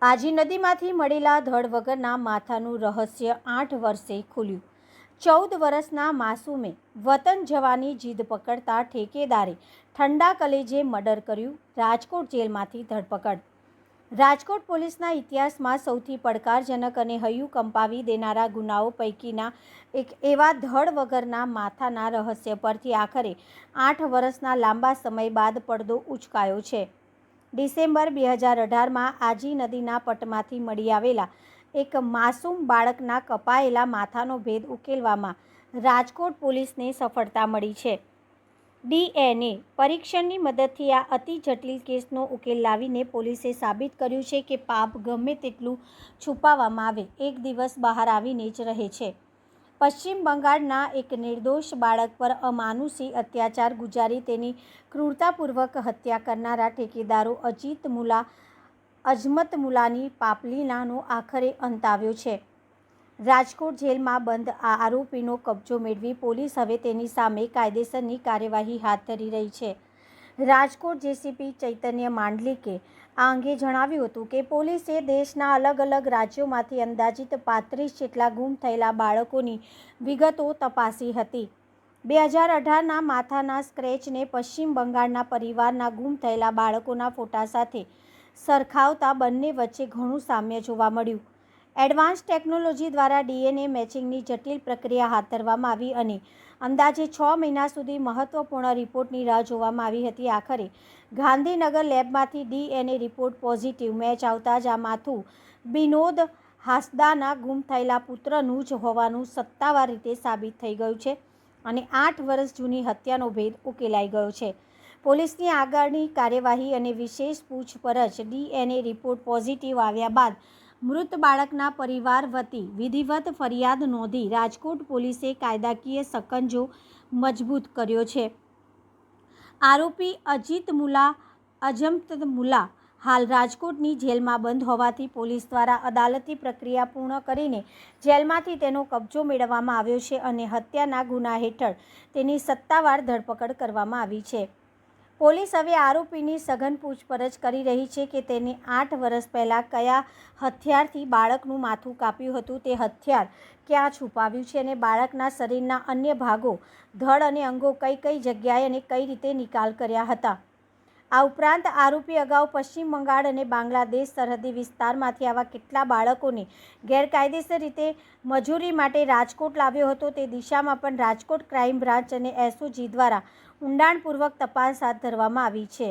આજી નદીમાંથી મળેલા ધડ વગરના માથાનું રહસ્ય 8 વર્ષે ખુલ્યું। 14 વર્ષના માસૂમે વતન જવાની જીદ પકડતા ઠેકેદારે ઠંડા કલેજે મર્ડર કર્યું। રાજકોટ જેલમાંથી ધરપકડ। રાજકોટ પોલીસના ઇતિહાસમાં સૌથી પડકારજનક અને હૈયું કંપાવી દેનારા ગુનાઓ પૈકીના એક એવા ધડ વગરના માથાના રહસ્ય પરથી આખરે 8 વર્ષના લાંબા સમય બાદ પડદો ઉચકાયો છે। ડિસેમ્બર 2018માં આજી નદીના પટમાંથી મળી આવેલા એક માસૂમ બાળકના કપાયેલા માથાનો ભેદ ઉકેલવામાં રાજકોટ પોલીસને સફળતા મળી છે। DNA પરીક્ષણની મદદથી આ અતિ જટિલ કેસનો ઉકેલ લાવીને પોલીસે સાબિત કર્યું છે કે પાપ ગમે તેટલું છુપાવવામાં આવે એક દિવસ બહાર આવીને જ રહે છે। પશ્ચિમ બંગાળના એક નિર્દોષ બાળક પર અમાનુષી અત્યાચાર ગુજારી તેની ક્રૂરતાપૂર્વક હત્યા કરનારા ઠેકેદારો અજીત મુલા અજમત મુલાની પાપલીલાનો આખરે અંત આવ્યો છે। રાજકોટ જેલમાં બંધ આ આરોપીનો કબજો મેળવી પોલીસ હવે તેની સામે કાયદેસરની કાર્યવાહી હાથ ધરી રહી છે। રાજકોટ જેસીપી ચૈતન્ય માંડલિકે આ અંગે જણાવ્યું હતું કે પોલીસે દેશના અલગ અલગ રાજ્યોમાંથી અંદાજિત 35 જેટલા ગુમ થયેલા બાળકોની વિગતો તપાસી હતી। 2018ના માથાના સ્ક્રેચને પશ્ચિમ બંગાળના પરિવારના ગુમ થયેલા બાળકોના ફોટા સાથે સરખાવતા બંને વચ્ચે ઘણું સામ્ય જોવા મળ્યું। એડવાન્સ ટેકનોલોજી દ્વારા DNA મેચિંગની જટિલ પ્રક્રિયા હાથ ધરવામાં આવી અને અંદાજે 6 મહિના સુધી મહત્વપૂર્ણ રિપોર્ટની રાહ જોવામાં આવી હતી। આખરે ગાંધીનગર લેબમાંથી DNA રિપોર્ટ પોઝિટિવ મેચ આવતા જ આ માથું બિનોદ હાસદાના ગુમ થયેલા પુત્રનું જ હોવાનું સત્તાવાર રીતે સાબિત થઈ ગયું છે અને 8 વર્ષ જૂની હત્યાનો ભેદ ઉકેલાઈ ગયો છે। પોલીસની આગળની કાર્યવાહી અને વિશેષ પૂછપરછ DNA રિપોર્ટ પોઝિટિવ આવ્યા બાદ મૃત બાળકના પરિવાર વતી વિધિવત ફરિયાદ નોંધી રાજકોટ પોલીસે કાયદાકીય સકંજો મજબૂત કર્યો છે। આરોપી અજીત મુલા અજમત મુલા હાલ રાજકોટની જેલમાં બંધ હોવાથી પોલીસ દ્વારા અદાલતી પ્રક્રિયા પૂર્ણ કરીને જેલમાંથી તેનો કબજો મેળવવામાં આવ્યો છે અને હત્યાના ગુના હેઠળ તેની સત્તાવાર ધરપકડ કરવામાં આવી છે। પોલીસ હવે આરોપીની સઘન પૂછપરછ કરી રહી છે કે તેને 8 વર્ષ પહેલાં કયા હથિયારથી બાળકનું માથું કાપ્યું હતું, તે હથિયાર ક્યાં છુપાવ્યું છે અને બાળકના શરીરના અન્ય ભાગો ધડ અને અંગો કઈ કઈ જગ્યાએ અને કઈ રીતે નિકાલ કર્યા હતા। આ ઉપરાંત આરોપી અગાઉ પશ્ચિમ બંગાળ અને બાંગ્લાદેશ સરહદી વિસ્તારમાંથી આવા કેટલા બાળકોને ગેરકાયદેસર રીતે મજૂરી માટે રાજકોટ લાવ્યો હતો તે દિશામાં પણ રાજકોટ ક્રાઇમ બ્રાન્ચ અને એસઓજી દ્વારા ઊંડાણપૂર્વક તપાસ હાથ ધરવામાં આવી છે।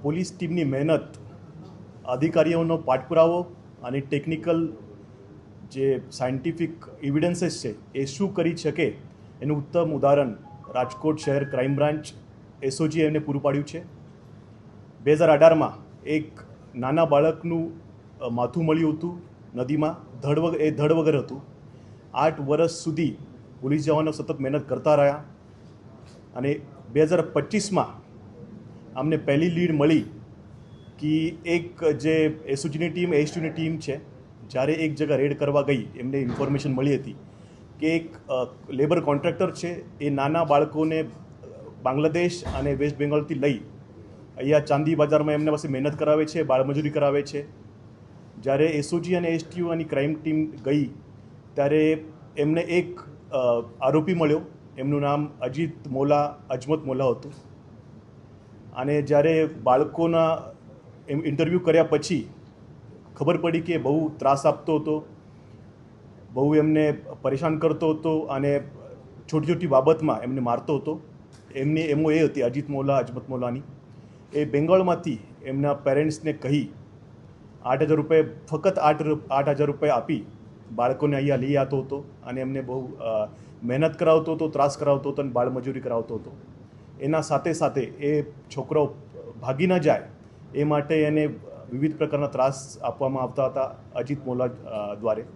પોલીસ ટીમની મહેનત, અધિકારીઓનો પાઠપુરાવો અને ટેકનિકલ જે સાયન્ટિફિક એવિડન્સીસ છે એ શું કરી શકે એનું ઉત્તમ ઉદાહરણ રાજકોટ શહેર ક્રાઇમ બ્રાન્ચ એસઓજી એમને પૂરું પાડ્યું છે। 2018માં એક નાના બાળકનું માથું મળ્યું હતું નદીમાં, ધડ વગર હતું। 8 વર્ષ સુધી પોલીસ જવાનો સતત મહેનત કરતા રહ્યા અને 2025માં અમને પહેલી લીડ મળી કે એક જે એસઓજીની ટીમ એસટીની ટીમ છે જ્યારે એક જગ્યા રેડ કરવા ગઈ એમને ઇન્ફોર્મેશન મળી હતી કે એક લેબર કોન્ટ્રાક્ટર છે એ નાના બાળકોને બાંગ્લાદેશ અને વેસ્ટ બેંગોલથી લઈ અહીંયા ચાંદી બજારમાં એમના પાસે મહેનત કરાવે છે, બાળમજૂરી કરાવે છે। જ્યારે એસઓજી અને એસટીઓની ક્રાઇમ ટીમ ગઈ ત્યારે એમને એક આરોપી મળ્યો, એમનું નામ અજીત મોલા અજમત મોલા હતું અને જ્યારે બાળકોના ઇન્ટરવ્યૂ કર્યા પછી ખબર પડી કે બહુ ત્રાસ આપતો હતો, બહુ એમને પરેશાન કરતો હતો અને છોટી છોટી બાબતમાં એમને મારતો હતો। એમની એમો એ હતી અજીત મોલા અજમત મોલાની, એ બેંગોળમાંથી એમના પેરેન્ટ્સને કહી 8,000 રૂપિયા, ફક્ત 8,000 રૂપિયા આપી બાળકોને અહીંયા લઈ આવતો હતો અને એમને બહુ મહેનત કરાવતો હતો, ત્રાસ કરાવતો હતો અને બાળમજૂરી કરાવતો હતો। એના સાથે સાથે એ છોકરો ભાગી ન જાય એ માટે એને વિવિધ પ્રકારના ત્રાસ આપવામાં આવતા હતા અજીત મોલા દ્વારા।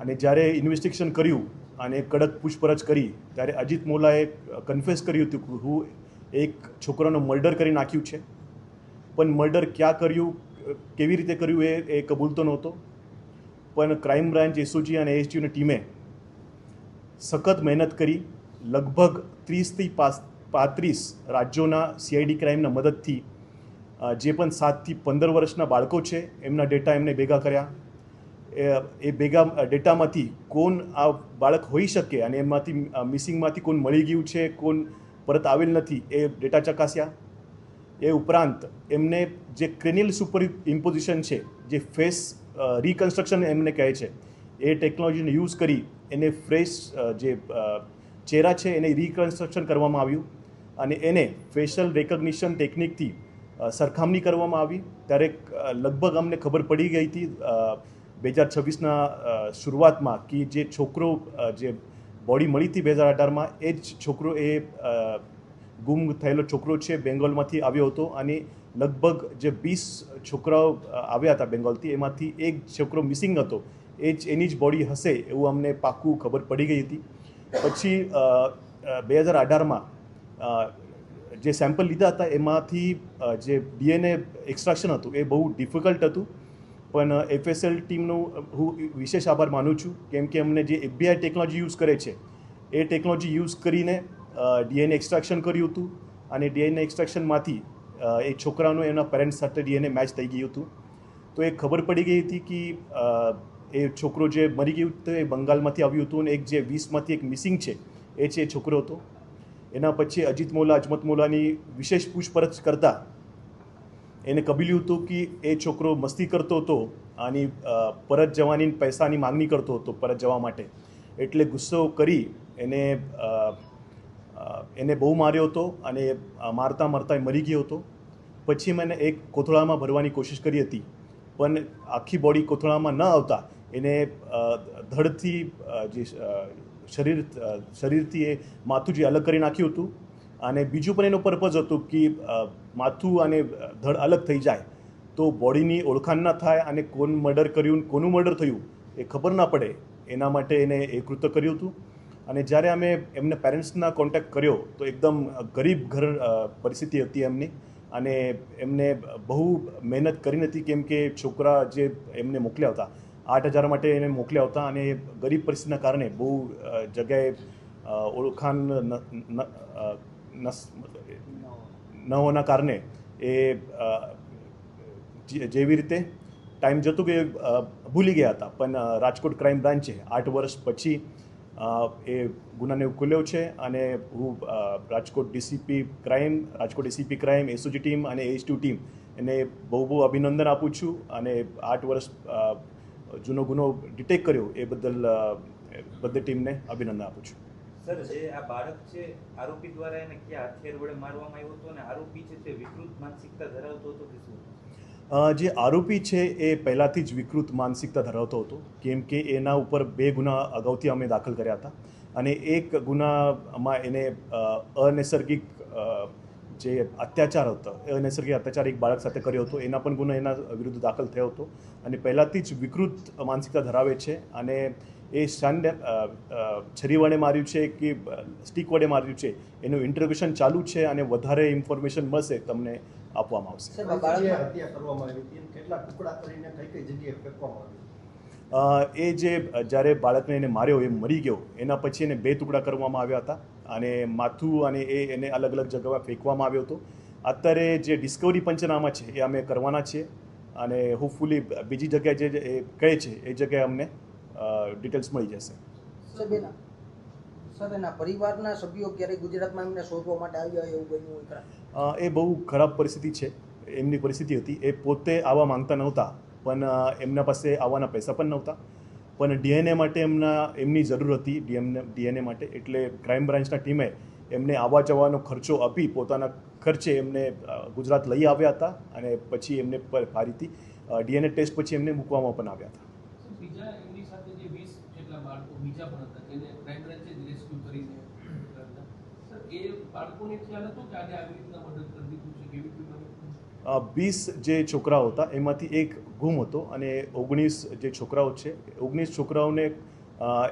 અને જ્યારે ઇન્વેસ્ટિગેશન કર્યું અને કડક પૂછપરછ કરી ત્યારે અજીત મોલાએ કન્ફેસ કર્યું હતું કે હું એક છોકરાનો મર્ડર કરી નાખ્યું છે, પણ મર્ડર ક્યાં કર્યું, કેવી રીતે કર્યું એ કબૂલતો નહોતો। પણ ક્રાઇમ બ્રાન્ચ એસઓજી અને એસટીઓની ટીમે સખત મહેનત કરી લગભગ 30થી 35 રાજ્યોના CID ક્રાઇમના મદદથી જે પણ 7 થી 15 વર્ષના બાળકો છે એમના ડેટા એમને ભેગા કર્યા. એ ભેગા ડેટામાંથી કોણ આ બાળક હોઈ શકે અને એમાંથી મિસિંગમાંથી કોણ મળી ગયું છે, કોણ પરત આવેલ નથી, એ ડેટા ચકાસ્યા. એ ઉપરાંત એમને જે ક્રેનિયલ સુપર ઇમ્પોઝિશન છે, જે ફેસ રિકન્સ્ટ્રક્શન એમને કહે છે, એ ટેકનોલોજીને યુઝ કરી એને ફ્રેશ જે ચહેરા છે એને રિકન્સ્ટ્રક્શન કરવામાં આવ્યું અને એને ફેશિયલ રેકગ્નિશન ટેકનિકથી સરખામણી કરવામાં આવી. ત્યારે લગભગ અમને ખબર પડી ગઈ હતી 2026ના શરૂઆતમાં કે જે છોકરો જે બોડી મળી હતી 2018માં, એ જ છોકરો એ ગુમ થયેલો છોકરો છે, બેંગોલમાંથી આવ્યો હતો અને લગભગ જે 20 છોકરાઓ આવ્યા હતા બેંગોલથી, એમાંથી એક છોકરો મિસિંગ હતો. એની જ બોડી હશે એવું અમને પાક્કું ખબર પડી ગઈ હતી. પછી 2018માં જે સેમ્પલ લીધા હતા એમાંથી જે DNA એક્સ્ટ્રેક્શન હતું એ બહુ ડિફિકલ્ટ હતું, પણ FSL ટીમનું હું વિશેષ આભાર માનું છું, કેમ કે અમને જે FBI ટેકનોલોજી યુઝ કરે છે એ ટેકનોલોજી યુઝ કરીને DNA એક્સ્ટ્રેક્શન કર્યું હતું અને DNA એક્સ્ટ્રેક્શનમાંથી એ છોકરાનું એના પેરેન્ટ્સ સાથે DNA મેચ થઈ ગયું હતું. તો એ ખબર પડી ગઈ હતી કે એ છોકરો જે મરી ગયું હતું એ બંગાળમાંથી આવ્યું હતું અને એક જે 20માંથી એક મિસિંગ છે એ છોકરો હતો. એના પછી અજમત મોલાની વિશેષ પૂછપરછ કરતાં એને કબૂલ્યું હતું કે એ છોકરો મસ્તી કરતો હતો અને પરત જવાની પૈસાની માંગણી કરતો હતો પરત જવા માટે. એટલે ગુસ્સો કરી એને બહુ માર્યો હતો અને મારતા મારતા મરી ગયો હતો. પછી મેં એક કોથળામાં ભરવાની કોશિશ કરી હતી, પણ આખી બોડી કોથળામાં ન આવતા એને ધડથી જે શરીરથી એ માથું જે અલગ કરી નાખ્યું હતું. અને બીજું પણ એનો પર્પઝ હતું કે માથું અને ધડ અલગ થઈ જાય તો બોડીની ઓળખાણ ના થાય અને કોણ મર્ડર કર્યું, કોનું મર્ડર થયું એ ખબર ના પડે, એના માટે એને એ કૃત્ય કર્યું હતું. અને જ્યારે અમે એમના પેરેન્ટ્સના કોન્ટેક્ટ કર્યો તો એકદમ ગરીબ ઘર પરિસ્થિતિ હતી એમની અને એમને બહુ મહેનત કરી નથી, કેમ કે છોકરા જે એમને મોકલ્યા હતા 8,000 માટે એને મોકલ્યા હતા અને ગરીબ પરિસ્થિતિના કારણે બહુ જગ્યાએ ઓળખાણ ન હોવાના કારણે એ જેવી રીતે ટાઈમ જતું કે ભૂલી ગયા હતા. પણ રાજકોટ ક્રાઇમ બ્રાન્ચે 8 વર્ષ પછી એ ગુનાને ઉકેલ્યો છે અને હું Rajkot ACP crime, SOG team અને AH2 ટીમ એને બહુ અભિનંદન આપું છું અને 8 વર્ષ જૂનો ગુનો ડિટેક્ટ કર્યો એ બદલ બધી ટીમને અભિનંદન આપું છું. સર, જે આ બાળક છે આરોપી દ્વારા એને ક્યાં હથિયાર વડે મારવામાં આવ્યો હતો અને આરોપી છે તે વિકૃત માનસિકતા ધરાવતો હતો કે શું? જે આરોપી છે એ પહેલાંથી જ વિકૃત માનસિકતા ધરાવતો હતો, કેમ કે એના ઉપર 2 ગુના અગાઉથી અમે દાખલ કર્યા હતા અને એક ગુનામાં એને અનૈસર્ગિક જે અત્યાચાર હતો, અનૈસર્ગિક અત્યાચાર એક બાળક સાથે કર્યો હતો, એના પણ ગુનો એના વિરુદ્ધ દાખલ થયો હતો અને પહેલાંથી જ વિકૃત માનસિકતા ધરાવે છે. અને એ છરી વડે માર્યું છે કે સ્ટીક વડે માર્યું છે એનું ઇન્ટરોગેશન ચાલુ છે અને વધારે ઇન્ફોર્મેશન મળશે તમને આપવામાં આવશે. એ જે જ્યારે બાળકને એને માર્યો એ મરી ગયો એના પછી એને 2 ટુકડા કરવામાં આવ્યા હતા અને માથું અને એને અલગ અલગ જગ્યાએ ફેંકવામાં આવ્યો હતો. અત્યારે જે ડિસ્કવરી પંચનામા છે એ અમે કરવાના છીએ અને હોપફુલી બીજી જગ્યાએ જે એ કહે છે એ જગ્યાએ અમને ડિટેલ્સ મળી જશે. સર, એના પરિવારના સભ્યો ક્યારેય ગુજરાતમાં એમને શોધવા માટે આવ્યા એવું બન્યું હોય? એ બહુ ખરાબ પરિસ્થિતિ છે, એમની પરિસ્થિતિ હતી. એ પોતે આવવા માંગતા નહોતા, પણ એમના પાસે આવવાના પૈસા પણ નહોતા, પણ DNA માટે એમની જરૂર હતી, DNA માટે. એટલે ક્રાઇમ બ્રાન્ચના ટીમે એમને આવવા જવાનો ખર્ચો આપી પોતાના ખર્ચે એમને ગુજરાત લઈ આવ્યા હતા અને પછી એમને ફરીથી DNA ટેસ્ટ પછી એમને મૂકવામાં પણ આવ્યા હતા. બીજા એમની સાથે જે 20 જેટલા બાળકો બીજા પણ હતા જેને ક્રાઇમ બ્રાન્ચે રેસ્ક્યુ કરીને સર, એ બાળકોને ખ્યાલ હતો કે આને આવી રીતના મદદ કરી દીધું છે, કેવી રીતે? 20 જે છોકરાઓ હતા એમાંથી એક ગુમ હતો અને 19 જે છોકરાઓ છે 19 છોકરાઓને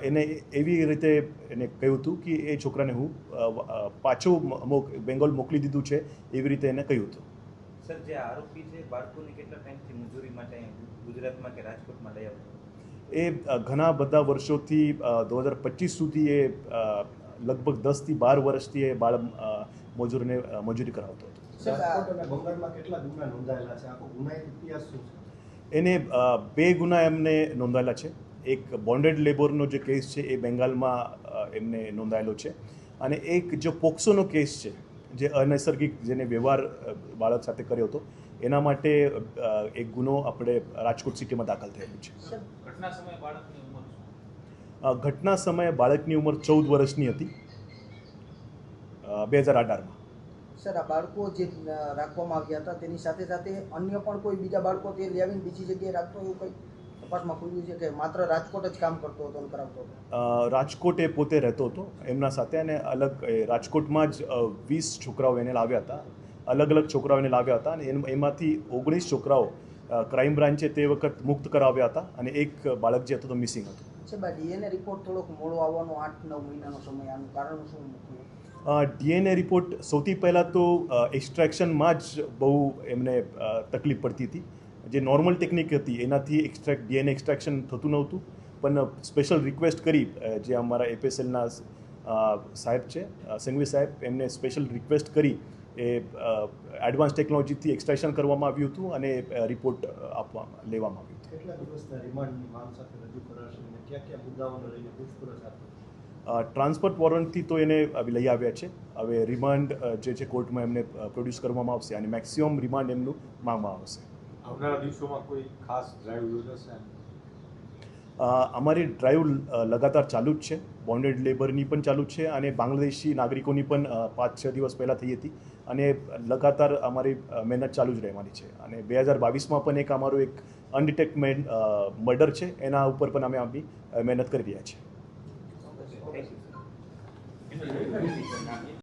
એને એવી રીતે એને કહ્યું હતું કે એ છોકરાને હું પાછું બેંગોલ મોકલી દીધું છે, એવી રીતે એને કહ્યું હતું. સર, જે આરોપી છે બાળકોને કેટલા ટાઈમથી મજૂરી માટે ગુજરાતમાં કે રાજકોટમાં લઈ આવતો? એ ઘણા બધા વર્ષોથી 2025 સુધી એ લગભગ 10 થી 12 વર્ષથી એ મજૂરને મજૂરી કરાવતો હતો. રાજકોટ અને બંગાળમાં કેટલા ગુના નોંધાયેલા છે? આખો ગુનાહિત ઇતિહાસ શું છે? એને 2 ગુના એમને નોંધાયેલા છે. એક બોન્ડેડ લેબરનો જે કેસ છે એ બેંગાલમાં એમને નોંધાયેલો છે, અને એક જો પોક્સોનો કેસ છે જે અનૈસર્ગિક જેને વ્યવહાર બાળક સાથે કર્યો હતો એના માટે એક ગુનો આપણે રાજકોટ સિટીમાં દાખલ થયેલો છે. ઘટના સમયે બાળકની ઉંમર શું? ઘટના સમયે બાળકની ઉંમર 14 વર્ષની હતી 2018માં. સર, આ બાળકો જે રાખવામાં આવ્યા હતા તેની સાથે સાથે અન્ય પણ કોઈ બીજા બાળકો તે લઈ આવીને બીજી જગ્યાએ રાખતો એવું કંઈ તપાસમાં ખુલ્યું છે કે માત્ર રાજકોટ જ કામ કરતો હતો અને કરાવતો હતો? રાજકોટ એ પોતે રહેતો હતો એમના સાથે, અને અલગ રાજકોટમાં જ 20 છોકરાઓ એને લાવ્યા હતા, અલગ અલગ છોકરાઓ એને લાવ્યા હતા, અને એમાંથી 19 છોકરાઓ ક્રાઇમ બ્રાન્ચે તે વખત મુક્ત કરાવ્યા હતા, અને એક બાળક જે હતો તો મિસિંગ હતું. સાહેબ, આ ડીએનએ રિપોર્ટ થોડોક મોડો આવવાનો 8-9 મહિનાનો સમય, આનું કારણ શું મૂક્યું? ડીએનએ રિપોર્ટ સૌથી પહેલાં તો એક્સ્ટ્રેક્શનમાં જ બહુ એમને તકલીફ પડતી હતી. જે નોર્મલ ટેકનિક હતી એનાથી ડીએનએ એક્સ્ટ્રેક્શન થતું નહોતું, પણ સ્પેશિયલ રિક્વેસ્ટ કરી જે અમારા એપીએસએલના સાહેબ છે સંઘવી સાહેબ, એમને સ્પેશિયલ રિક્વેસ્ટ કરી એ એડવાન્સ ટેકનોલોજીથી એક્સ્ટ્રેક્શન કરવામાં આવ્યું હતું અને રિપોર્ટ લેવામાં આવ્યું હતું. કેટલા દિવસના રિમાન્ડની માંગ સાથે રજૂ કરાશે અને કયા કયા મુદ્દાઓને લઈને પૂછપરછ આપશે? ટ્રાન્સફર વોરંટથી તો એને લઈ આવ્યા છે. હવે રિમાન્ડ જે છે કોર્ટમાં એમને પ્રોડ્યુસ કરવામાં આવશે અને મેક્સિમમ રિમાન્ડ એમનું માંગવામાં આવશે. આવનારા દિવસોમાં કોઈ ખાસ ડ્રાઈવ યોજાશે? અમારી ડ્રાઈવ લગાતાર ચાલુ જ છે. બોન્ડેડ લેબરની પણ ચાલુ જ છે અને બાંગ્લાદેશી નાગરિકોની પણ 5-6 દિવસ પહેલાં થઈ હતી, અને લગાતાર અમારી મહેનત ચાલુ જ રહેવાની છે. અને 2022માં પણ એક અમારું એક અનડિટેક્ટ મર્ડર છે, એના ઉપર પણ અમે આપણી મહેનત કરી રહ્યા છીએ.